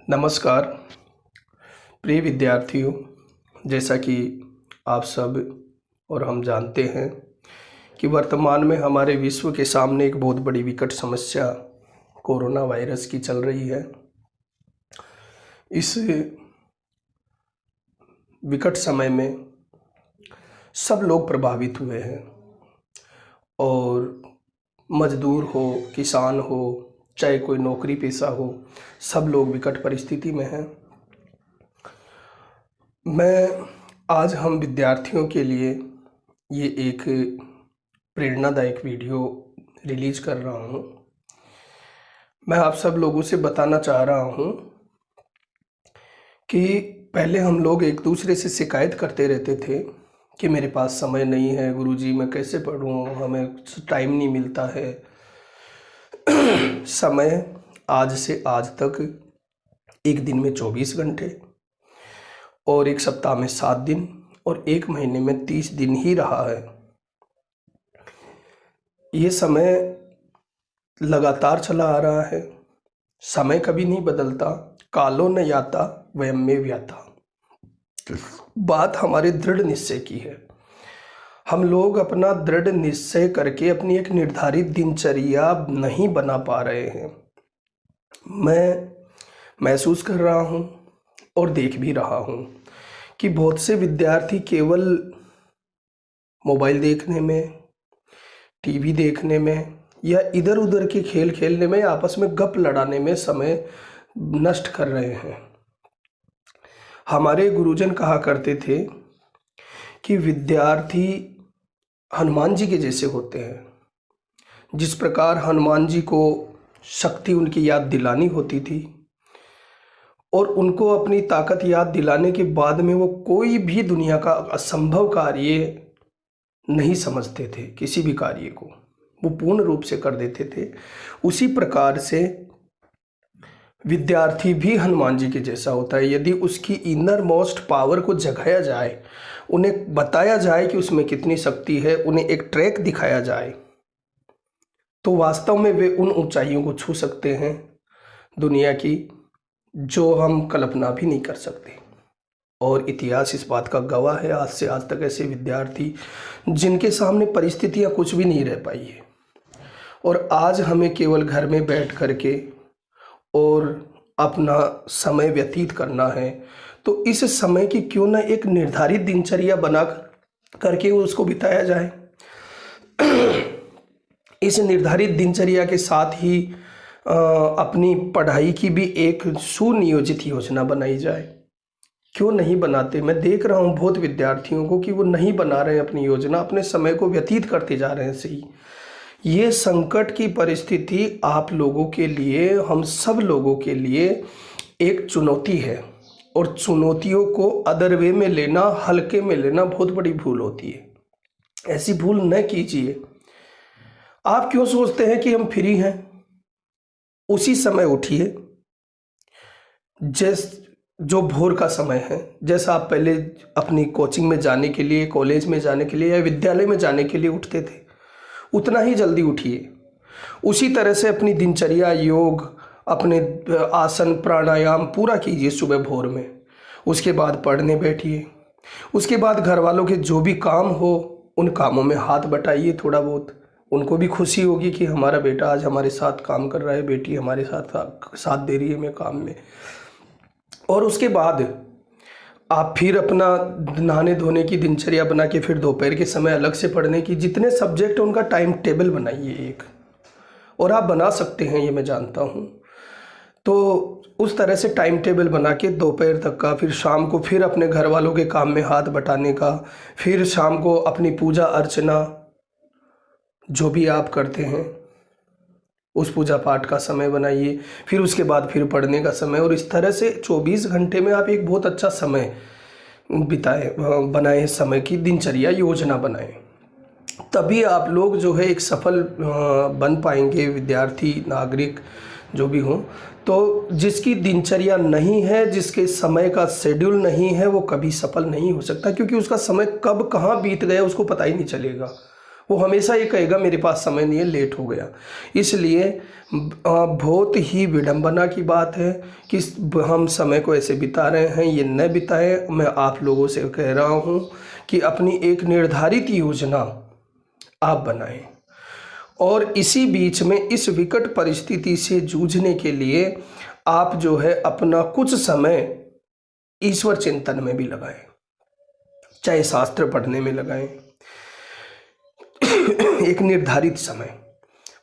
नमस्कार प्रिय विद्यार्थियों। जैसा कि आप सब और हम जानते हैं कि वर्तमान में हमारे विश्व के सामने एक बहुत बड़ी विकट समस्या कोरोना वायरस की चल रही है। इस विकट समय में सब लोग प्रभावित हुए हैं और मजदूर हो, किसान हो, चाहे कोई नौकरी पेशा हो, सब लोग विकट परिस्थिति में हैं। मैं आज हम विद्यार्थियों के लिए ये एक प्रेरणादायक वीडियो रिलीज कर रहा हूँ। मैं आप सब लोगों से बताना चाह रहा हूँ कि पहले हम लोग एक दूसरे से शिकायत करते रहते थे कि मेरे पास समय नहीं है गुरुजी, मैं कैसे पढ़ूँ, हमें टाइम नहीं मिलता है। समय आज से आज तक एक दिन में 24 घंटे और एक सप्ताह में 7 दिन और एक महीने में 30 दिन ही रहा है। ये समय लगातार चला आ रहा है। समय कभी नहीं बदलता। कालो न याता वयम में व्याता। बात हमारे दृढ़ निश्चय की है। हम लोग अपना दृढ़ निश्चय करके अपनी एक निर्धारित दिनचर्या नहीं बना पा रहे हैं। मैं महसूस कर रहा हूँ और देख भी रहा हूँ कि बहुत से विद्यार्थी केवल मोबाइल देखने में, टीवी देखने में या इधर उधर के खेल खेलने में, आपस में गप लड़ाने में समय नष्ट कर रहे हैं। हमारे गुरुजन कहा करते थे कि विद्यार्थी हनुमान जी के जैसे होते हैं। जिस प्रकार हनुमान जी को शक्ति उनकी याद दिलानी होती थी और उनको अपनी ताकत याद दिलाने के बाद में वो कोई भी दुनिया का असंभव कार्य नहीं समझते थे। किसी भी कार्य को वो पूर्ण रूप से कर देते थे। उसी प्रकार से विद्यार्थी भी हनुमान जी के जैसा होता है। यदि उसकी इनर मोस्ट पावर को जगाया जाए, उन्हें बताया जाए कि उसमें कितनी शक्ति है, उन्हें एक ट्रैक दिखाया जाए, तो वास्तव में वे उन ऊंचाइयों को छू सकते हैं दुनिया की, जो हम कल्पना भी नहीं कर सकते। और इतिहास इस बात का गवाह है। आज से आज तक ऐसे विद्यार्थी जिनके सामने परिस्थितियां कुछ भी नहीं रह पाई है और आज हमें केवल घर में बैठ करके और अपना समय व्यतीत करना है, तो इस समय की क्यों ना एक निर्धारित दिनचर्या बना करके उसको बिताया जाए। इस निर्धारित दिनचर्या के साथ ही अपनी पढ़ाई की भी एक सुनियोजित योजना बनाई जाए। क्यों नहीं बनाते? मैं देख रहा हूँ बहुत विद्यार्थियों को कि वो नहीं बना रहे हैं अपनी योजना, अपने समय को व्यतीत करते जा रहे हैं। सही, ये संकट की परिस्थिति आप लोगों के लिए, हम सब लोगों के लिए एक चुनौती है और चुनौतियों को अदर वे में लेना, हल्के में लेना बहुत बड़ी भूल होती है। ऐसी भूल न कीजिए। आप क्यों सोचते हैं कि हम फ्री हैं? उसी समय उठिए जो भोर का समय है। जैसा आप पहले अपनी कोचिंग में जाने के लिए, कॉलेज में जाने के लिए या विद्यालय में जाने के लिए उठते थे, उतना ही जल्दी उठिए। उसी तरह से अपनी दिनचर्या, योग, अपने आसन प्राणायाम पूरा कीजिए सुबह भोर में। उसके बाद पढ़ने बैठिए। उसके बाद घर वालों के जो भी काम हो उन कामों में हाथ बटाइए थोड़ा बहुत। उनको भी खुशी होगी कि हमारा बेटा आज हमारे साथ काम कर रहा है, बेटी हमारे साथ दे रही है में काम में। और उसके बाद आप फिर अपना नहाने धोने की दिनचर्या बना के फिर दोपहर के समय अलग से पढ़ने की, जितने सब्जेक्ट हैं उनका टाइम टेबल बनाइए एक। और आप बना सकते हैं, ये मैं जानता हूँ। तो उस तरह से टाइम टेबल बना के दोपहर तक का, फिर शाम को फिर अपने घर वालों के काम में हाथ बटाने का, फिर शाम को अपनी पूजा अर्चना जो भी आप करते हैं उस पूजा पाठ का समय बनाइए। फिर उसके बाद फिर पढ़ने का समय। और इस तरह से 24 घंटे में आप एक बहुत अच्छा समय बनाए, समय की दिनचर्या योजना बनाएं। तभी आप लोग जो है एक सफल बन पाएंगे। विद्यार्थी, नागरिक जो भी हों, तो जिसकी दिनचर्या नहीं है, जिसके समय का शेड्यूल नहीं है, वो कभी सफल नहीं हो सकता, क्योंकि उसका समय कब कहाँ बीत गया उसको पता ही नहीं चलेगा। वो हमेशा ये कहेगा मेरे पास समय नहीं है, लेट हो गया। इसलिए बहुत ही विडंबना की बात है कि हम समय को ऐसे बिता रहे हैं, ये न बिताएं। मैं आप लोगों से कह रहा हूँ कि अपनी एक निर्धारित योजना आप बनाएं, और इसी बीच में इस विकट परिस्थिति से जूझने के लिए आप जो है अपना कुछ समय ईश्वर चिंतन में भी लगाएं, चाहे शास्त्र पढ़ने में लगाएं। एक निर्धारित समय,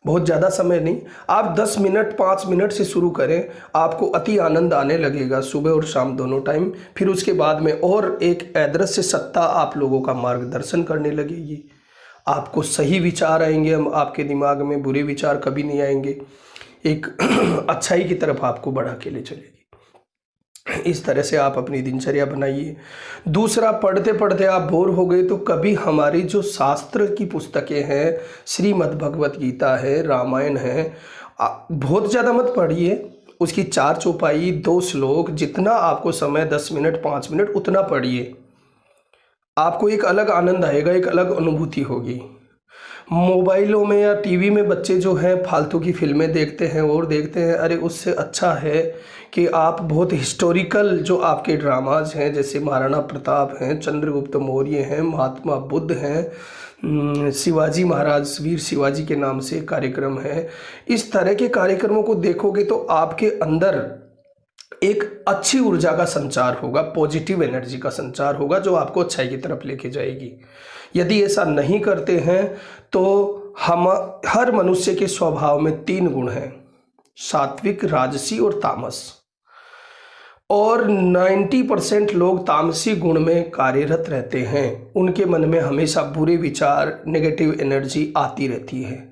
बहुत ज़्यादा समय नहीं, आप 10 मिनट 5 मिनट से शुरू करें, आपको अति आनंद आने लगेगा सुबह और शाम दोनों टाइम। फिर उसके बाद में और एक अदृश्य सत्ता आप लोगों का मार्गदर्शन करने लगेगी। आपको सही विचार आएंगे, आपके दिमाग में बुरे विचार कभी नहीं आएंगे, एक अच्छाई की तरफ आपको बढ़ा के ले चलेगी। इस तरह से आप अपनी दिनचर्या बनाइए। दूसरा, पढ़ते पढ़ते आप बोर हो गए तो कभी हमारी जो शास्त्र की पुस्तकें हैं, श्रीमद् भगवत गीता है, रामायण है, बहुत ज़्यादा मत पढ़िए, उसकी 4 चौपाई 2 श्लोक, जितना आपको समय 10 मिनट 5 मिनट उतना पढ़िए। आपको एक अलग आनंद आएगा, एक अलग अनुभूति होगी। मोबाइलों में या टीवी में बच्चे जो हैं फालतू की फिल्में देखते हैं और देखते हैं, अरे उससे अच्छा है कि आप बहुत हिस्टोरिकल जो आपके ड्रामाज हैं, जैसे महाराणा प्रताप हैं, चंद्रगुप्त मौर्य हैं, महात्मा बुद्ध हैं, शिवाजी महाराज, वीर शिवाजी के नाम से कार्यक्रम है, इस तरह के कार्यक्रमों को देखोगे तो आपके अंदर एक अच्छी ऊर्जा का संचार होगा, पॉजिटिव एनर्जी का संचार होगा, जो आपको अच्छाई की तरफ लेके जाएगी। यदि ऐसा नहीं करते हैं तो हम, हर मनुष्य के स्वभाव में 3 गुण हैं, सात्विक, राजसी और तामस, और 90% लोग तामसी गुण में कार्यरत रहते हैं। उनके मन में हमेशा बुरे विचार, नेगेटिव एनर्जी आती रहती है।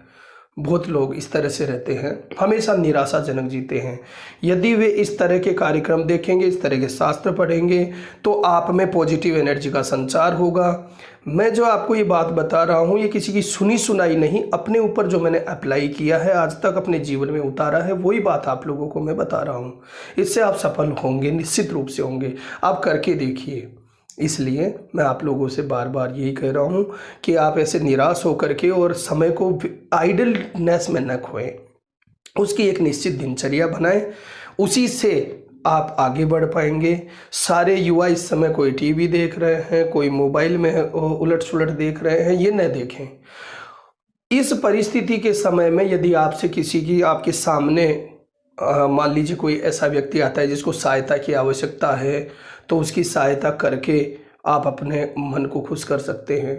बहुत लोग इस तरह से रहते हैं, हमेशा निराशाजनक जीते हैं। यदि वे इस तरह के कार्यक्रम देखेंगे, इस तरह के शास्त्र पढ़ेंगे, तो आप में पॉजिटिव एनर्जी का संचार होगा। मैं जो आपको ये बात बता रहा हूँ, ये किसी की सुनी सुनाई नहीं, अपने ऊपर जो मैंने अप्लाई किया है, आज तक अपने जीवन में उतारा है, वही बात आप लोगों को मैं बता रहा हूँ। इससे आप सफल होंगे, निश्चित रूप से होंगे, आप करके देखिए। इसलिए मैं आप लोगों से बार बार यही कह रहा हूँ कि आप ऐसे निराश होकर के और समय को आइडलनेस में न खोएं, उसकी एक निश्चित दिनचर्या बनाएं, उसी से आप आगे बढ़ पाएंगे। सारे युवा इस समय कोई टीवी देख रहे हैं, कोई मोबाइल में उलट सुलट देख रहे हैं, ये न देखें। इस परिस्थिति के समय में यदि आपसे किसी की, आपके सामने मान लीजिए कोई ऐसा व्यक्ति आता है जिसको सहायता की आवश्यकता है, तो उसकी सहायता करके आप अपने मन को खुश कर सकते हैं।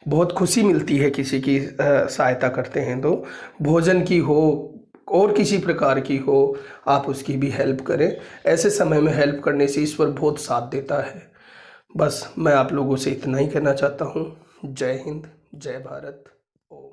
बहुत खुशी मिलती है किसी की सहायता करते हैं तो, भोजन की हो और किसी प्रकार की हो, आप उसकी भी हेल्प करें। ऐसे समय में हेल्प करने से ईश्वर बहुत साथ देता है। बस मैं आप लोगों से इतना ही कहना चाहता हूँ। जय हिंद, जय भारत। ओम।